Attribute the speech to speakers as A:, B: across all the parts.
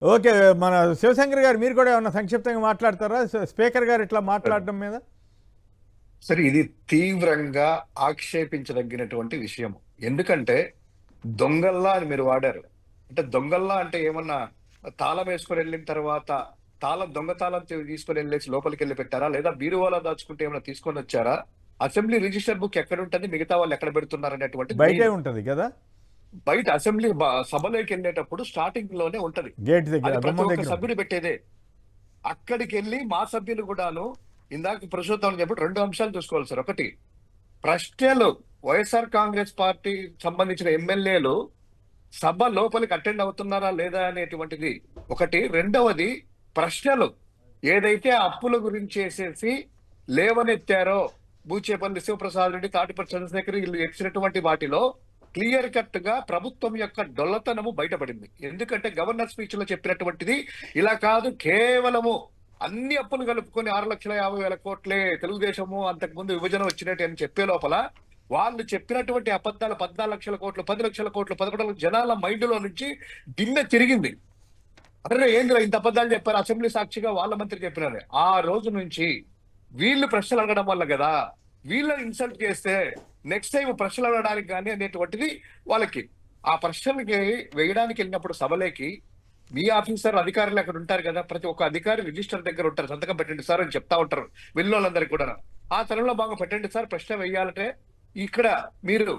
A: Okay. మన శివశంకర్ గారు మీరు కూడా ఏమన్నా సంక్షిప్తంగా మాట్లాడతారా? స్పీకర్ గారు ఇట్లా మాట్లాడడం మీద?
B: సరే, ఇది తీవ్రంగా ఆక్షేపించదగినటువంటి విషయం. ఎందుకంటే దొంగల్లా అని మీరు వాడారు. అంటే దొంగల్లా అంటే ఏమన్నా తాళం వేసుకొని వెళ్ళిన తర్వాత దొంగ తాళం తీసుకొని వెళ్ళేసి లోపలికెళ్ళి పెట్టారా? లేదా బీరువాలో దాచుకుంటే ఏమైనా తీసుకొని వచ్చారా? అసెంబ్లీ రిజిస్టర్ బుక్ ఎక్కడ ఉంటుంది? మిగతా వాళ్ళు ఎక్కడ పెడుతున్నారు అనేటువంటిది
A: బయటే
B: మెయిన్.
A: ఉంటది కదా!
B: బయట అసెంబ్లీ సభలోకి వెళ్ళేటప్పుడు స్టార్టింగ్ లోనే ఉంటది.
A: గేట్ దగ్గర,
B: అది ప్రతి
A: గుమ్మం
B: ఒక్క
A: దగ్గర ఉంటది.
B: సభ్యుడు పెట్టేదే. అక్కడికి వెళ్ళి మా సభ్యులు కూడాను ఇందాక పురుషోత్తం చెప్పి 2 అంశాలు చూసుకోవాలి సార్. ఒకటి, ప్రశ్నలు వైఎస్ఆర్ కాంగ్రెస్ పార్టీ సంబంధించిన ఎమ్మెల్యేలు సభ లోపలికి అటెండ్ అవుతున్నారా లేదా అనేటువంటిది ఒకటి. రెండవది, ప్రశ్నలు ఏదైతే అప్పుల గురించి వేసేసి లేవనెత్తారో బూచేపల్లి శివప్రసాద్ రెడ్డి, తాటిపర్తి చంద్రశేఖర్ వీళ్ళు ఎత్తినటువంటి వాటిలో క్లియర్ కట్ గా ప్రభుత్వం యొక్క డొల్లతనము బయటపడింది. ఎందుకంటే గవర్నర్ స్పీచ్ లో చెప్పినటువంటిది ఇలా కాదు, కేవలము అన్ని అప్పులు కలుపుకొని 6,50,000 కోట్లే తెలుగుదేశము అంతకుముందు విభజన వచ్చినట్టు అని చెప్పే లోపల వాళ్ళు చెప్పినటువంటి అబద్ధాలు 14 లక్షల కోట్లు, 10 లక్షల కోట్లు, 11 లక్షల జనాల మైండ్ లో నుంచి దిమ్మె తిరిగింది. అరే ఏంద్రా ఇంత అబద్ధాలు చెప్పారు, అసెంబ్లీ సాక్షిగా వాళ్ళ మంత్రి చెప్పినారు. ఆ రోజు నుంచి వీళ్ళు ప్రశ్నలు అడగడం వల్ల కదా, వీళ్ళని ఇన్సల్ట్ చేస్తే నెక్స్ట్ టైం ప్రశ్నలు అడగడానికి కానీ అనేటువంటిది వాళ్ళకి. ఆ ప్రశ్నలకి వేయడానికి వెళ్ళినప్పుడు సభలోకి మీ ఆఫీసర్ అధికారులు అక్కడ ఉంటారు కదా, ప్రతి ఒక్క అధికారి రిజిస్టర్ దగ్గర ఉంటారు, సంతకం పెట్టండి సార్ అని చెప్తా ఉంటారు వెళ్ళినోళ్ళందరికీ కూడా. ఆ తరంలో బాగా పెట్టండి సార్, ప్రశ్న వేయాలంటే ఇక్కడ మీరు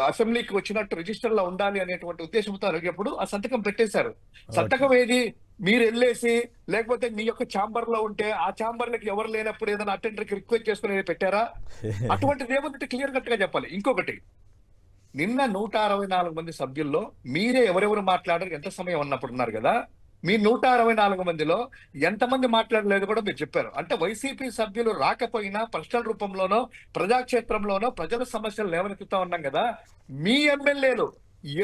B: అసెంబ్లీకి వచ్చినట్టు రిజిస్టర్ లో ఉండాలి అనేటువంటి ఉద్దేశంతో అడిగేప్పుడు ఆ సంతకం పెట్టేశారు. సంతకం ఏది? మీరు వెళ్ళేసి లేకపోతే మీ యొక్క ఛాంబర్ లో ఉంటే ఆ ఛాంబర్ లకి ఎవరు లేనప్పుడు ఏదైనా అటెండర్ కి రిక్వెస్ట్ చేసుకుని పెట్టారా? అటువంటిది ఏముందంటే క్లియర్ కట్ గా చెప్పాలి. ఇంకొకటి, నిన్న 164 మంది సభ్యుల్లో మీరే ఎవరెవరు మాట్లాడారు, ఎంత సమయం ఉన్నప్పుడు ఉన్నారు కదా, మీ 164 మందిలో ఎంతమంది మాట్లాడలేదు కూడా మీరు చెప్పారు. అంటే వైసీపీ సభ్యులు రాకపోయినా ప్రశ్నల రూపంలోనో ప్రజాక్షేత్రంలోనో ప్రజల సమస్యలు లేవనెత్తుతా ఉన్నాం కదా, మీ ఎమ్మెల్యేలు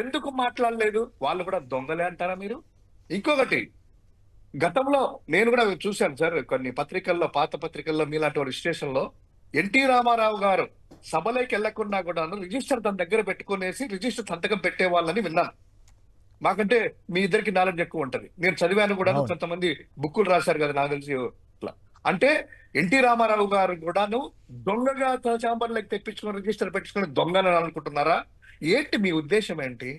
B: ఎందుకు మాట్లాడలేదు? వాళ్ళు కూడా దొంగలే అంటారా మీరు? ఇంకొకటి, గతంలో నేను కూడా చూశాను సార్ కొన్ని పత్రికల్లో, పాత పత్రికల్లో మీలాంటి రిజిస్ట్రేషన్ లో ఎన్టీ రామారావు గారు సభలోకి వెళ్లకుండా కూడా రిజిస్టర్ తన దగ్గర పెట్టుకునేసి రిజిస్టర్ సంతకం పెట్టే వాళ్ళని విన్నాను. మాకంటే మీ ఇద్దరికి నాలెడ్జ్ ఎక్కువ ఉంటది, నేను చదివాను కూడా, కొంతమంది బుక్కులు రాశారు కదా నాకు తెలిసి. అంటే ఎన్టీ రామారావు గారు కూడాను దొంగగా ఛాంబర్లకు తెప్పించుకొని రిజిస్టర్ పెట్టుకుని దొంగని అనుకుంటున్నారా? ఏంటి మీ ఉద్దేశం ఏంటి?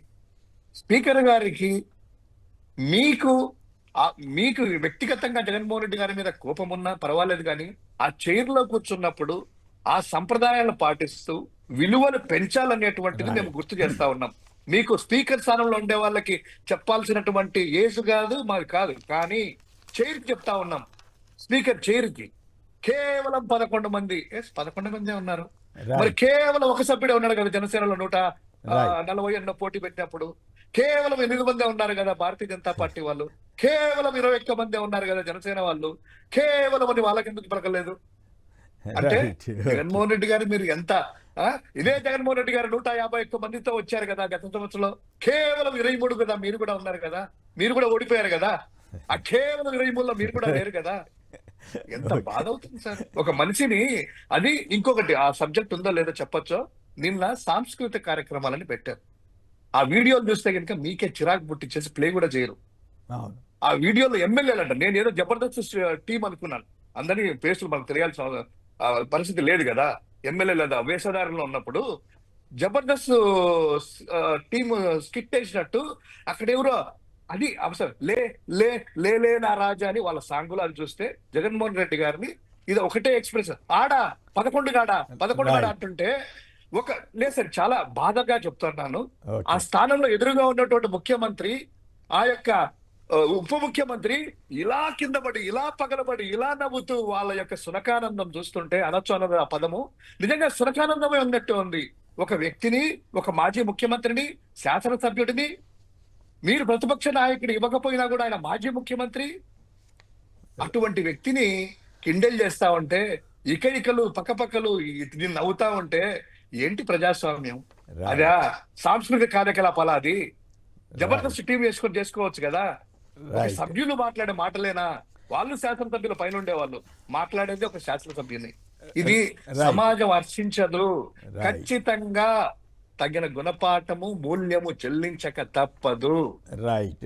B: స్పీకర్ గారికి మీకు మీకు వ్యక్తిగతంగా జగన్మోహన్ రెడ్డి గారి మీద కోపం ఉన్నా పర్వాలేదు, కానీ ఆ చైర్ లో కూర్చున్నప్పుడు ఆ సంప్రదాయాలను పాటిస్తూ విలువలు పెంచాలనేటువంటిది మేము గుర్తు చేస్తా ఉన్నాం. మీకు స్పీకర్ స్థానంలో ఉండే వాళ్ళకి చెప్పాల్సినటువంటి ఏజ్ కాదు మాది కాదు, కానీ చైర్ కి చెప్తా ఉన్నాం. స్పీకర్ చైర్ కి కేవలం 11 మంది, 11 మందే ఉన్నారు. మరి కేవలం ఒక సభ్యుడే ఉన్నాడు కదా జనసేనలో 140 ఎన్నో పోటీ పెట్టినప్పుడు. కేవలం 8 మందే ఉన్నారు కదా భారతీయ జనతా పార్టీ వాళ్ళు. కేవలం 21 మందే ఉన్నారు కదా జనసేన వాళ్ళు. కేవలం అని వాళ్ళకి ఎందుకు పలకలేదు? అంటే జగన్మోహన్ రెడ్డి గారు మీరు ఎంత ఇదే జగన్మోహన్ రెడ్డి గారు 151 మందితో వచ్చారు కదా గత సంవత్సరంలో. కేవలం 23 కదా మీరు కూడా ఉన్నారు కదా, మీరు కూడా ఓడిపోయారు కదా. ఆ కేవలం 23లో మీరు కూడా లేరు కదా. ఎంత బాధ అవుతుంది సార్ ఒక మనిషిని. అది ఇంకొకటి, ఆ సబ్జెక్ట్ ఉందో లేదో చెప్పొచ్చో, నిన్న సాంస్కృతిక కార్యక్రమాలని పెట్టారు. ఆ వీడియోలు చూస్తే కనుక మీకే చిరాకు పుట్టించేసి ప్లే కూడా చేయరు. ఆ వీడియోలో ఎమ్మెల్యేలు అంట. నేను ఏదో జబర్దస్త్ టీం అనుకున్నాను, అందరినీ పేస్టులు మనకు తెలియాల్సిన పరిస్థితి లేదు కదా. ఎమ్మెల్యే లేదా వేషధారంలో ఉన్నప్పుడు జబర్దస్త్ టీమ్ స్కిట్ వేసినట్టు అక్కడ ఎవరో అది అవసరం లే లే లే లే నా రాజా అని వాళ్ళ సాంగులు అది చూస్తే జగన్మోహన్ రెడ్డి గారిని ఇది ఒకటే ఎక్స్ప్రెస్, ఆడా 11 గాడా 11 గాడా అంటుంటే ఒక లేదు సార్, చాలా బాధగా చెప్తున్నాను. ఆ స్థానంలో ఎదురుగా ఉన్నటువంటి ముఖ్యమంత్రి, ఆ యొక్క ఉప ముఖ్యమంత్రి ఇలా కింద పడి, ఇలా పగలబడి, ఇలా నవ్వుతూ వాళ్ళ యొక్క సునకానందం చూస్తుంటే, అనొచ్చు అన్నది ఆ పదము, నిజంగా సునకానందమే ఉన్నట్టు ఉంది. ఒక వ్యక్తిని, ఒక మాజీ ముఖ్యమంత్రిని, శాసనసభ్యుడిని మీరు ప్రతిపక్ష నాయకుడు ఇవ్వకపోయినా కూడా ఆయన మాజీ ముఖ్యమంత్రి, అటువంటి వ్యక్తిని కిండెల్ చేస్తా ఉంటే, ఇకలు పక్కపక్కలు నవ్వుతా ఉంటే ఏంటి ప్రజాస్వామ్యం? అదా సాంస్కృతిక కార్యకలాపాల? అది జబర్దస్త్ టీం వేసుకొని చేసుకోవచ్చు కదా. సభ్యులు మాట్లాడే మాటలేనా? వాళ్ళు శాసనసభ్యుల పైన ఉండేవాళ్ళు, మాట్లాడేది ఒక శాసనసభ్యుని. ఇది సమాజం హర్షించదు. ఖచ్చితంగా తగిన గుణపాఠము, మూల్యము చెల్లించక తప్పదు.
A: రైట్.